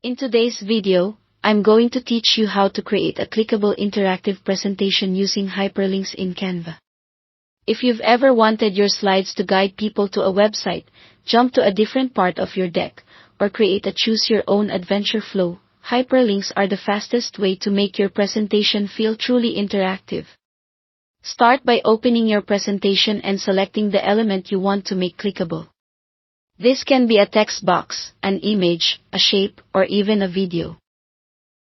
In today's video, I'm going to teach you how to create a clickable interactive presentation using hyperlinks in Canva. If you've ever wanted your slides to guide people to a website, jump to a different part of your deck, or create a choose-your-own-adventure flow, hyperlinks are the fastest way to make your presentation feel truly interactive. Start by opening your presentation and selecting the element you want to make clickable. This can be a text box, an image, a shape, or even a video.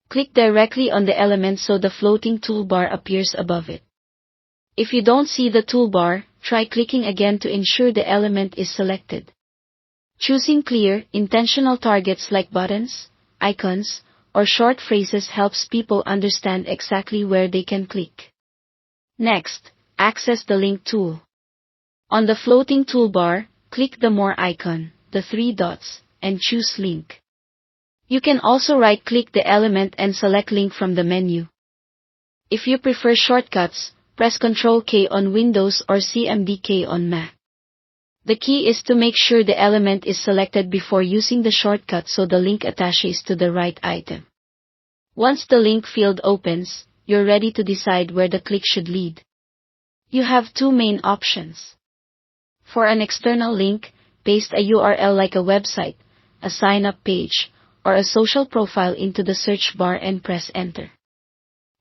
Click directly on the element so the floating toolbar appears above it. If you don't see the toolbar, try clicking again to ensure the element is selected. Choosing clear, intentional targets like buttons, icons, or short phrases helps people understand exactly where they can click. Next, access the link tool. On the floating toolbar, click the More icon, the three dots, and choose Link. You can also right-click the element and select Link from the menu. If you prefer shortcuts, press Ctrl-K on Windows or CMD-K on Mac. The key is to make sure the element is selected before using the shortcut so the link attaches to the right item. Once the link field opens, you're ready to decide where the click should lead. You have two main options. For an external link, paste a URL like a website, a sign-up page, or a social profile into the search bar and press Enter.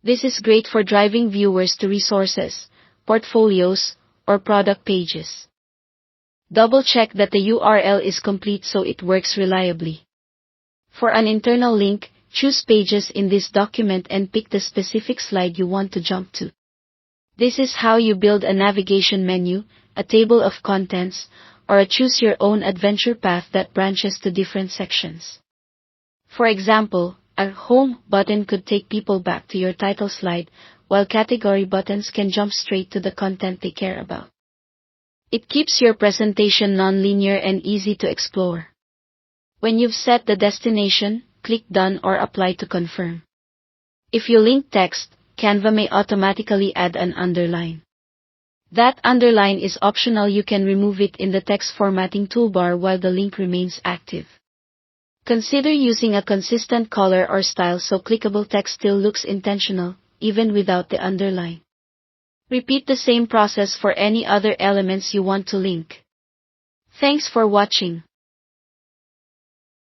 This is great for driving viewers to resources, portfolios, or product pages. Double-check that the URL is complete so it works reliably. For an internal link, choose Pages in this document and pick the specific slide you want to jump to. This is how you build a navigation menu, a table of contents, or a choose-your-own-adventure path that branches to different sections. For example, a Home button could take people back to your title slide, while category buttons can jump straight to the content they care about. It keeps your presentation non-linear and easy to explore. When you've set the destination, click Done or Apply to confirm. If you link text, Canva may automatically add an underline. That underline is optional. You can remove it in the text formatting toolbar while the link remains active. Consider using a consistent color or style so clickable text still looks intentional, even without the underline. Repeat the same process for any other elements you want to link. Thanks for watching.